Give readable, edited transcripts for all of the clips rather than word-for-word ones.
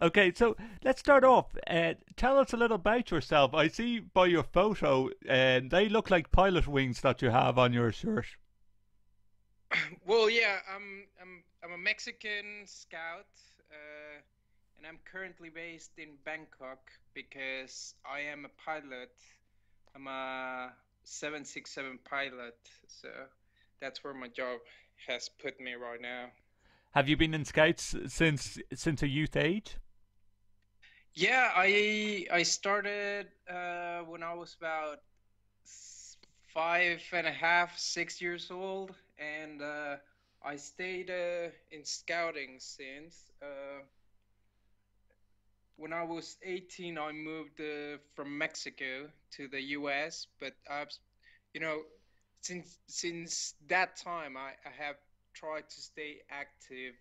Okay, so let's start off. Tell us a little about yourself. I see by your photo, they look like pilot wings that you have on your shirt. Well, yeah, I'm a Mexican scout, and I'm currently based in Bangkok because I am a pilot. I'm a 767 pilot, so that's where my job has put me right now. Have you been in Scouts since a youth age? Yeah, I started when I was about 5.5, 6 years old, and I stayed in scouting since. When I was 18, I moved from Mexico to the US, but you know, since that time, I have tried to stay active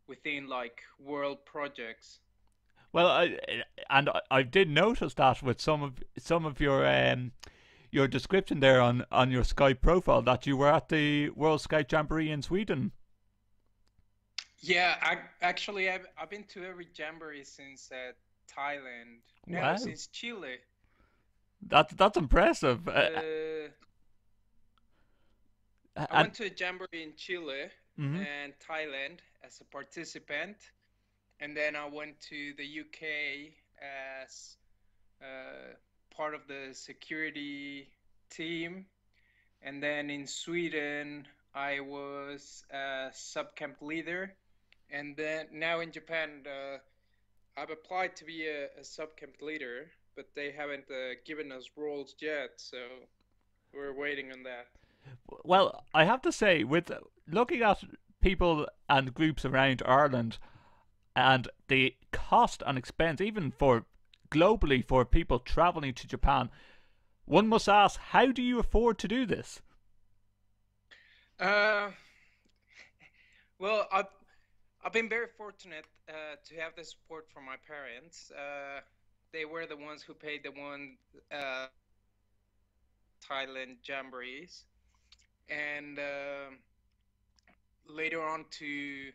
within like world projects. Well, I did notice that with some of your description there on your Skype profile that you were at the World Scout Jamboree in Sweden. Yeah, I've been to every jamboree since Thailand. No, Wow, since Chile. that's impressive. Uh, I And went to a jamboree in Chile mhm. and Thailand as a participant, and then I went to the UK as uh, part of the security team, and then in Sweden I was a sub camp leader, and then now in Japan I've applied to be a sub camp leader, but they haven't given us roles yet, so we're waiting on that. Well, I have to say, with looking at people and groups around Ireland and the cost and expense, even for globally for people traveling to Japan, one must ask, how do you afford to do this? Uh, well, I've been very fortunate to have the support from my parents. They were the ones who paid the one uh, Thailand jamborees, and later on to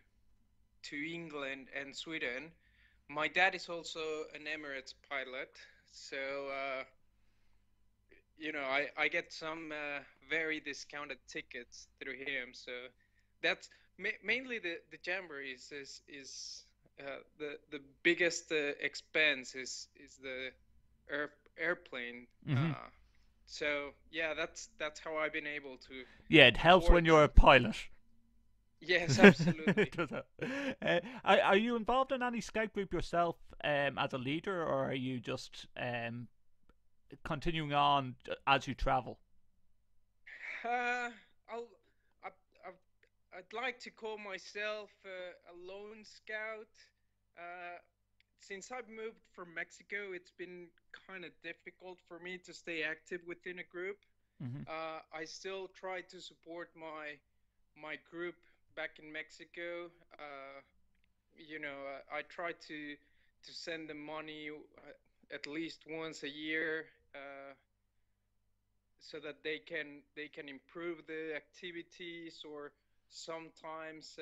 England and Sweden. My dad is also an Emirates pilot, so I get some very discounted tickets through him. So that's mainly the jamborees the biggest expense is the air, airplane. Hmm. So yeah, that's how I've been able to Yeah, it helps afford when you're them. a pilot. Yes, absolutely. Are you involved in any scout group yourself as a leader, or are you just continuing on as you travel? Uh, I'll, I, I'd like to call myself a lone scout. Uh, since I've moved from Mexico, it's been kind of difficult for me to stay active within a group. Hmm. I still try to support my group back in Mexico. I try to send them money at least once a year. So that they can improve the activities, or sometimes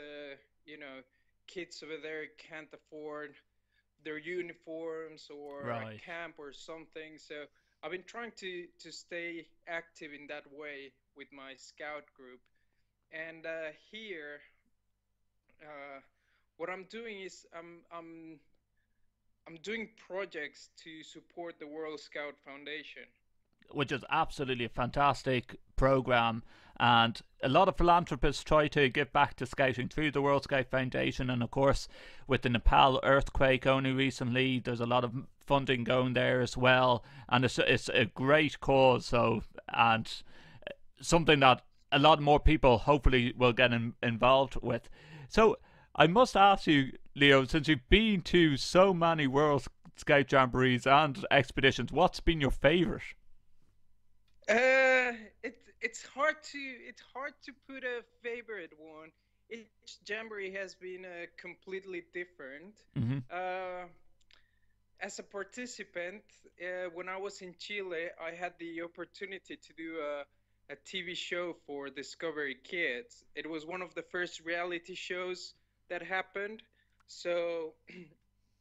kids over there can't afford their uniforms or a Right. camp or something. So I've been trying to stay active in that way with my scout group. And here what I'm doing is I'm doing projects to support the World Scout Foundation. Which is absolutely a fantastic program. And a lot of philanthropists try to give back to scouting through the World Scout Foundation. And of course, with the Nepal earthquake only recently, there's a lot of funding going there as well. And it's a great cause. So, and something that a lot more people hopefully will get involved with. So, I must ask you, Leo, since you've been to so many World Scout Jamborees and expeditions, what's been your favourite? It's hard to put a favorite one. Each jamboree has been completely different. Mm-hmm. Uh, as a participant, when I was in Chile, I had the opportunity to do a TV show for Discovery Kids. It was one of the first reality shows that happened. So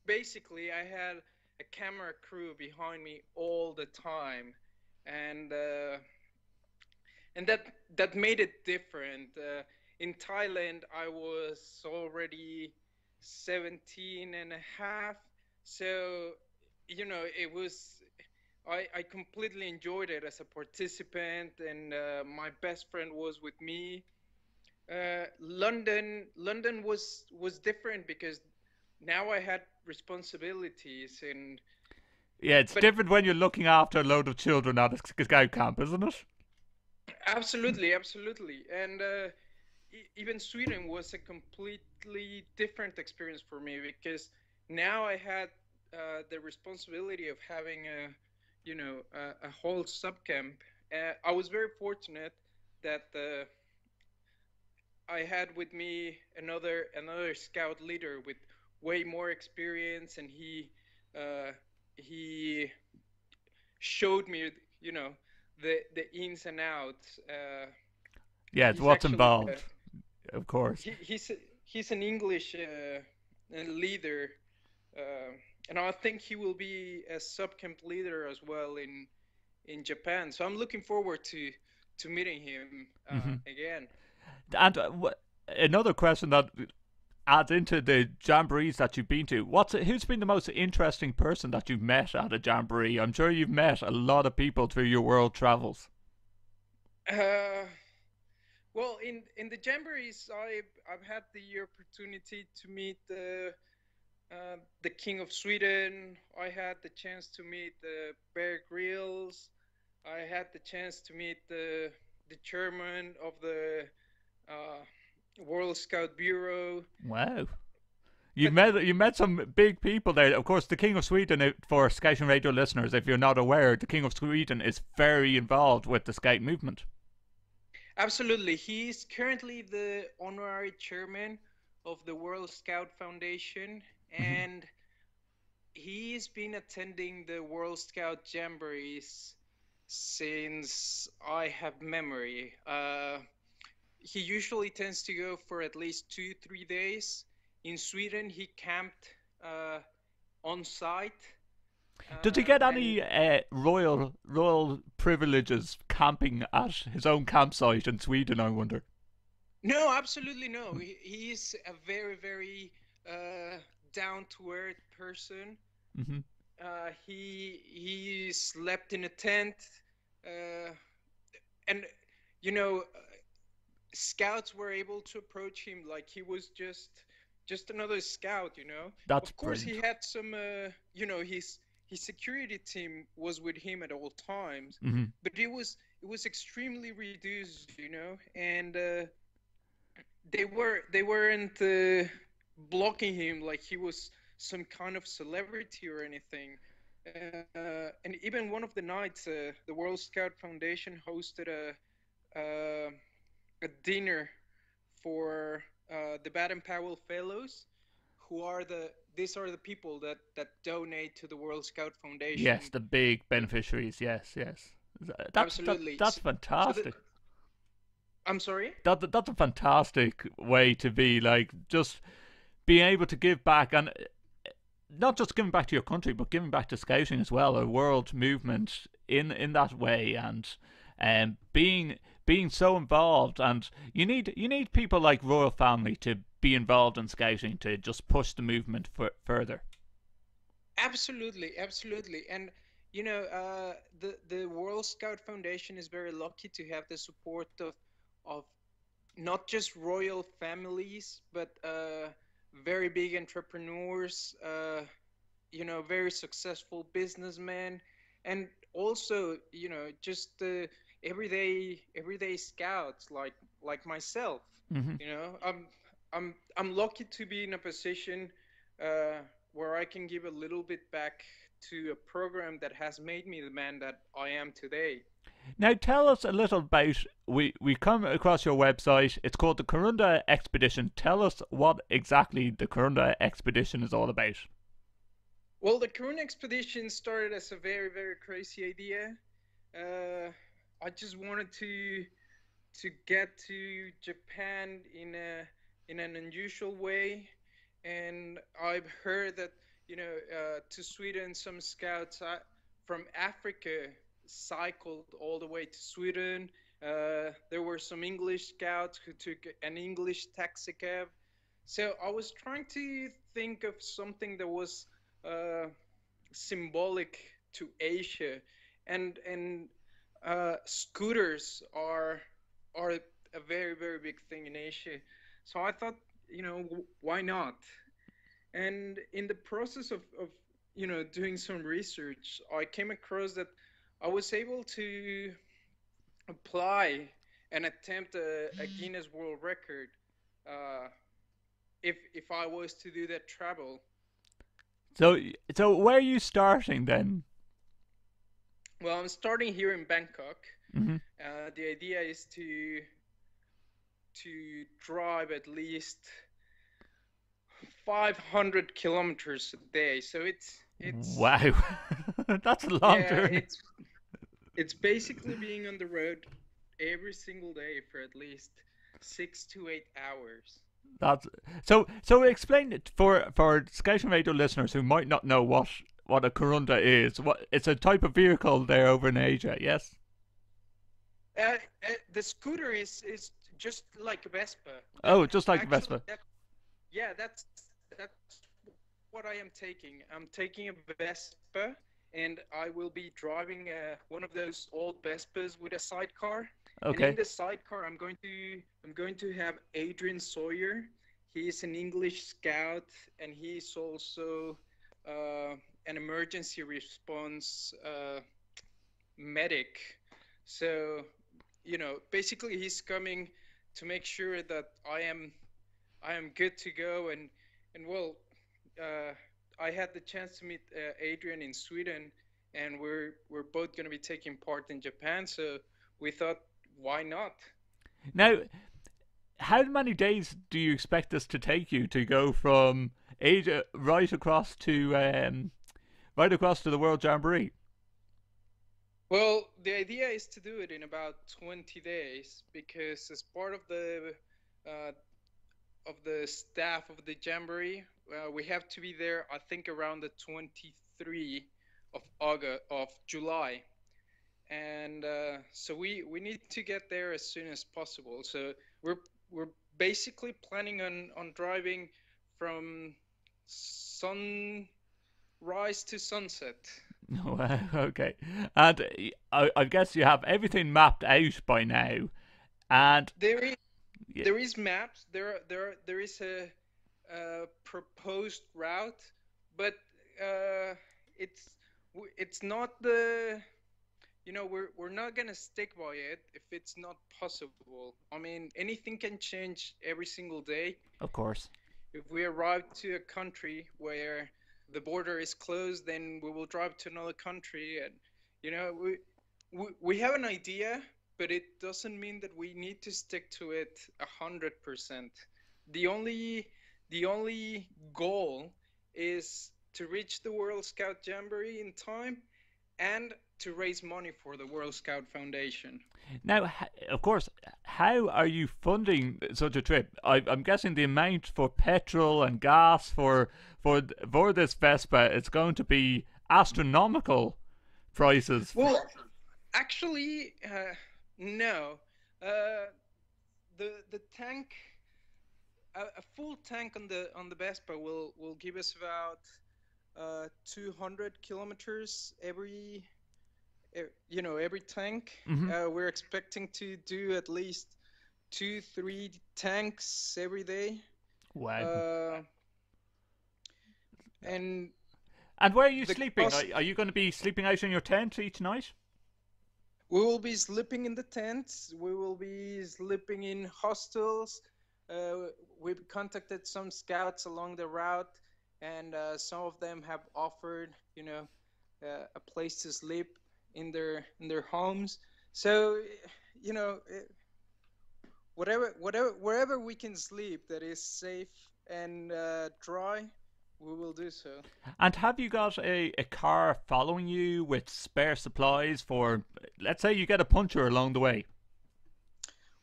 basically I had a camera crew behind me all the time, and and that made it different. In Thailand, I was already 17 and a half, so it was I completely enjoyed it as a participant, and my best friend was with me. London was different because now I had responsibilities, and Yeah, it's but different when you're looking after a load of children at a scout camp, isn't it? absolutely, absolutely, and even Sweden was a completely different experience for me because now I had the responsibility of having a whole subcamp. I was very fortunate that I had with me another scout leader with way more experience, and uh, he showed me, you know, the ins and outs. Yeah, it's He's what's actually involved, of course. he's an English leader, uh, and I think he will be a subcamp leader as well in Japan. So I'm looking forward to meeting him Hmm. again. And another question that adds into the jamborees that you've been to. Who's been the most interesting person that you've met at a jamboree? I'm sure you've met a lot of people through your world travels. Uh, well, in the jamborees, I've had the opportunity to meet the King of Sweden. I had the chance to meet the Bear Grylls. I had the chance to meet the chairman of the uh, World Scout Bureau. Wow. But You met some big people there. Of course, the King of Sweden, for Scouting Radio listeners, if you're not aware, the King of Sweden is very involved with the Scout movement. absolutely, he's currently the honorary chairman of the World Scout Foundation, Hmm. and he's been attending the World Scout Jamborees since I have memory. He usually tends to go for at least 2 3 days. In Sweden, he camped uh, on site, Does he get and any royal privileges camping at his own campsite in Sweden? I wonder. no, absolutely no. He's a very uh, down to earth person. Hmm. He slept in a tent, uh, and you know, scouts were able to approach him like he was just another scout. That's Of course, he brilliant. had some. His security team was with him at all times, Hmm. but it was extremely reduced. And they weren't blocking him like he was some kind of celebrity or anything. And even one of the nights, the World Scout Foundation hosted a dinner for the Baden Powell Fellows, who are these are the people that donate to the World Scout Yes, Foundation. the big beneficiaries. Yes, yes. Absolutely. That's So fantastic. I'm sorry. That's a fantastic way to be. Like, just being able to give back, and not just giving back to your country, but giving back to scouting as well, a world movement in that way, and being so involved. And you need people like royal family to be involved in scouting to just push the movement further. Absolutely, absolutely. And the World Scout Foundation is very lucky to have the support of not just royal families, but very big entrepreneurs, very successful businessmen, and also, just everyday scouts like myself. Hmm. I'm lucky to be in a position uh, where I can give a little bit back to a program that has made me the man that I am today. Now tell us a little about we come across your website. It's called the Karuna Expedition. Tell us what exactly the Karuna Expedition is all about. Well, the Karuna expedition started as a very crazy idea. Uh, I just wanted to get to Japan in an unusual way, and I've heard that to Sweden. Some scouts from Africa cycled all the way to Sweden. There were some English scouts who took an English taxi cab. So I was trying to think of something that was symbolic to Asia, and scooters are a very, very big thing in Asia. So I thought, why not? And in the process of doing some research, I came across that I was able to apply and attempt a Guinness World Record uh, if I was to do that travel. So where are you starting then? Well, I'm starting here in Bangkok. Hmm. The idea is to drive at least 500 kilometers a day. So it's Wow, that's a long yeah, journey. it's basically being on the road every single day for at least 6 to 8 hours. That's so. Explain it for Scout Radio listeners who might not know what a Karunda is. What it's a type of vehicle there over in Asia. Yes. The scooter is just like a Vespa, but Oh, just like actually, Vespa. yeah, that's what I am taking. I'm taking a Vespa, and I will be driving one of those old Vespas with a sidecar. And in Okay. the sidecar, I'm going to have Adrian Sawyer. He is an English scout, and he's also an emergency response medic. So, basically, he's coming to make sure that I am good to go. And well, uh, I had the chance to meet Adrian in Sweden, and we're both going to be taking part in Japan. So we thought, why not? Now, how many days do you expect this to take you to go from Asia right across to the World Jamboree? Well, the idea is to do it in about 20 days because as part uh, of the staff of the Jamboree, we have to be there, I think, around the 23 of July. And so we need to get there as soon as possible. So we're basically planning on driving from sunrise to sunset. Well, okay. And I guess you have everything mapped out by now. And There is yeah, there is maps. There is a proposed route, but uh, it's it's not we're not gonna stick by it if it's not possible. I mean, anything can change every single day. of course. If we arrive to a country where the border is closed, then we will drive to another country, and you know we have an idea, but it doesn't mean that we need to stick to it 100%. The only the only goal is to reach the World Scout Jamboree in time and to raise money for the World Scout Foundation. Now, of course, how are you funding such a trip? I'm guessing the amount for petrol and gas for this Vespa it's going to be astronomical prices. Well, actually, no. Uh, the tank, a full tank on the Vespa will give us about 200 kilometers every tank. Hmm. We're expecting to do at least 2 3 tanks every day. Wow. Uh, and And where are you the sleeping? cost Are you going to be sleeping out in your tent each night? We will be sleeping in the tents. We will be sleeping in hostels. Uh, we've contacted some scouts along the route, and some of them have offered, a place to sleep in their homes. So, you know, wherever we can sleep that is safe and dry, we will do so. And have you got a car following you with spare supplies for, let's say you get a puncture along the way?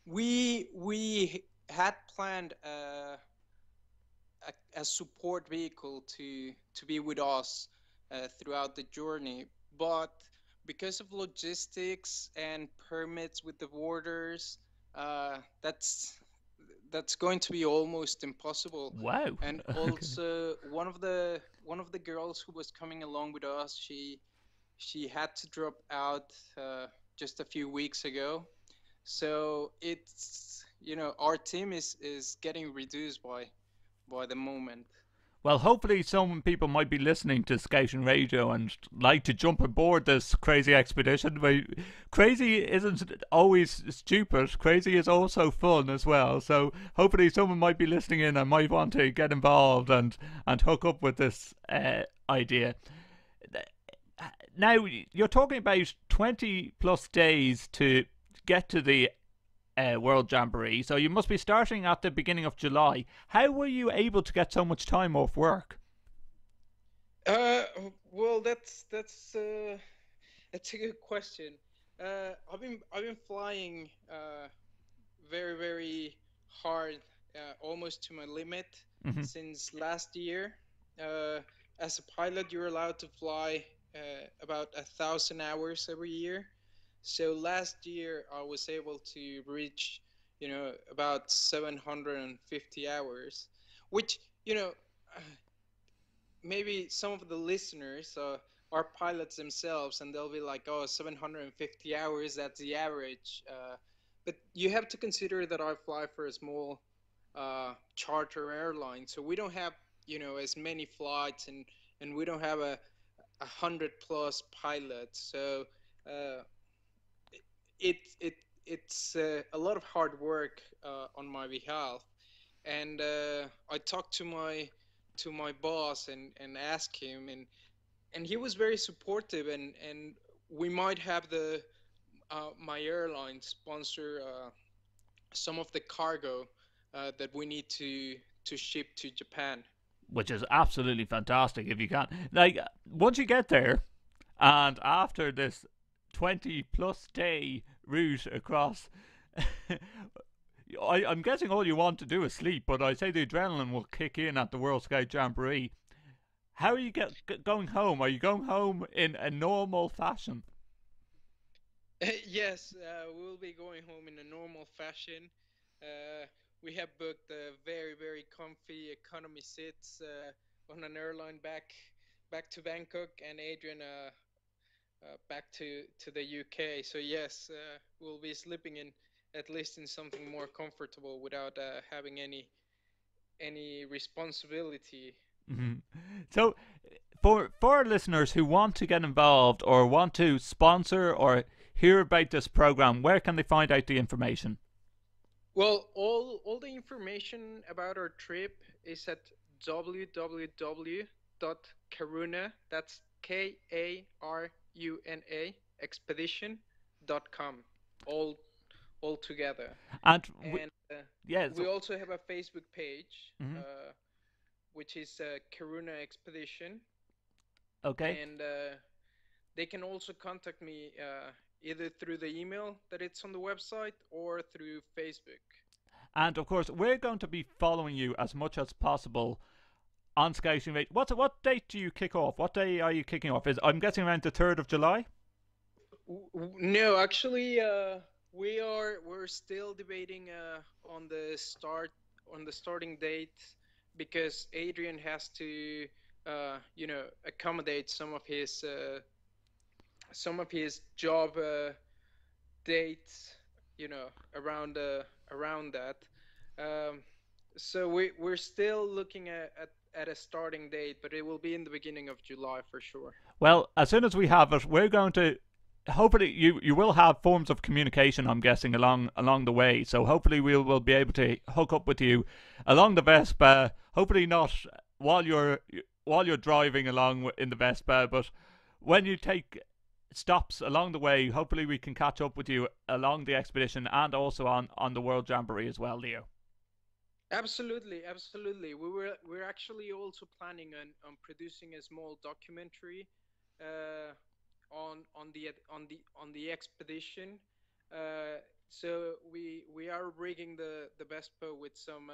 We had planned a a support vehicle to be with us throughout the journey. But because of logistics and permits with the borders, that's going to be almost impossible. Wow. And Okay. also one of the girls who was coming along with us, she had to drop out just a few weeks ago. So it's, our team is getting reduced by the moment. Well, hopefully, some people might be listening to Scouting Radio and like to jump aboard this crazy expedition. But crazy isn't always stupid. Crazy is also fun as well. So hopefully, someone might be listening in and might want to get involved and hook up with this idea. Now, you're talking about 20 plus days to get to the World Jamboree, so you must be starting at the beginning of July. How were you able to get so much time off work? Uh, well, that's a good question. I've been flying very very hard, almost to my limit Hmm. since last year. Uh, as a pilot, you're allowed to fly about 1,000 hours every year. So last year I was able to reach, about 750 hours, which, maybe some of the listeners are pilots themselves, and they'll be like, "Oh, 750 hours, that's the average." But you have to consider that I fly for a small charter airline, so we don't have, as many flights, and we don't have a 100 plus pilots. So uh, it it it's a lot of hard work on my behalf. And I talked to my boss and asked him, and he was very supportive, and we might have the my airline sponsor some of the cargo that we need to ship to Japan. Which is absolutely fantastic if you can. Like, once you get there, and after this 20 plus day route across, I'm guessing all you want to do is sleep, but I say the adrenaline will kick in at the World Scout Jamboree. How are you going home? Are you going home in a normal fashion? Yes, we'll be going home in a normal fashion. Uh, we have booked very, very comfy economy seats on an airline back to Bangkok, and Adrian back to the UK. So yes, we'll be sleeping in at least in something more comfortable without having any responsibility. Mm-hmm. So, for our listeners who want to get involved or want to sponsor or hear about this program, where can they find out the information? Well, all the information about our trip is at www.karuna, that's Karuna expedition.com, all together. And And yeah, we so, also have a Facebook page, mhm, which is Karuna Expedition, okay. and they can also contact me either through the email that it's on the website or through Facebook. And of course, we're going to be following you as much as possible on Scouting Radio. What date do you kick off? What day are you kicking off? Is I'm guessing around the 3rd of July. No, actually, we're still debating on the starting date, because Adrian has to accommodate some of his job dates, around that. Um, so we're still looking at a starting date, but it will be in the beginning of July for sure. Well, as soon as we have it, we're going to. Hopefully, you will have forms of communication. I'm guessing along the way. So hopefully, we'll be able to hook up with you along the Vespa. Hopefully, not while you're driving along in the Vespa, but when you take stops along the way, hopefully we can catch up with you along the expedition and also on the World Jamboree as well, Leo. Absolutely, absolutely. We're actually also planning on producing a small documentary uh, on the expedition. So we are rigging the Vespa with some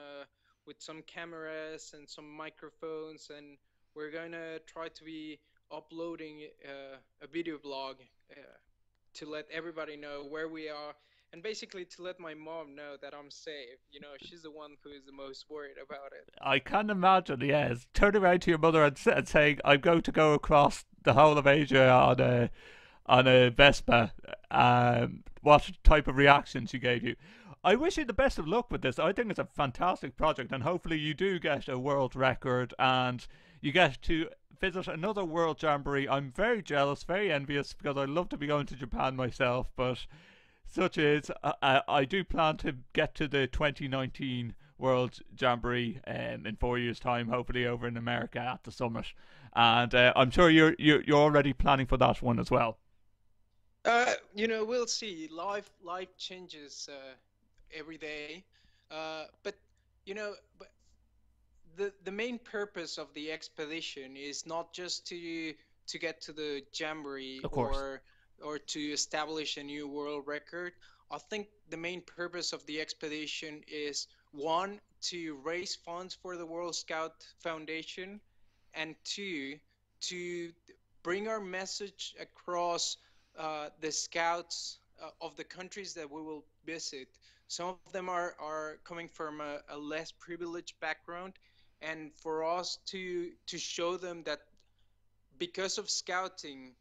with some cameras and some microphones, and we're gonna try to be uploading a video blog to let everybody know where we are, and basically to let my mom know that I'm safe. You know, she's the one who is the most worried about it. I can imagine, yes. Turning around to your mother and saying, I'm going to go across the whole of Asia on a Vespa. What type of reaction she gave you? I wish you the best of luck with this. I think it's a fantastic project, and hopefully you do get a world record and you get to visit another World Jamboree. I'm very jealous, very envious, because I'd love to be going to Japan myself, but such is. I do plan to get to the 2019 World Jamboree in 4 years' time, hopefully over in America at the summit, and I'm sure you're already planning for that one as well. You know, we'll see. Life changes every day, but you know, but the main purpose of the expedition is not just to get to the jamboree Of course. or to establish a new world record. I think the main purpose of the expedition is, one, to raise funds for the World Scout Foundation, and two, to bring our message across the scouts of the countries that we will visit. Some of them are coming from a less privileged background, and for us to show them that because of scouting,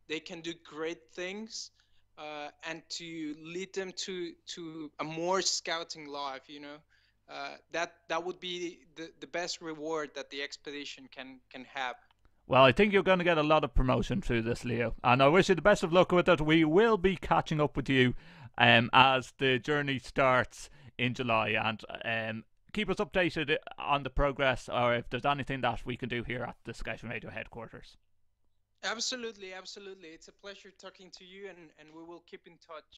they can do great things, and to lead them to a more scouting life. You know, that would be the best reward that the expedition can have. Well, I think you're going to get a lot of promotion through this, Leo, and I wish you the best of luck with it. We will be catching up with you as the journey starts in July, and keep us updated on the progress, or if there's anything that we can do here at the Scouting Radio headquarters. Absolutely, absolutely. It's a pleasure talking to you, and we will keep in touch.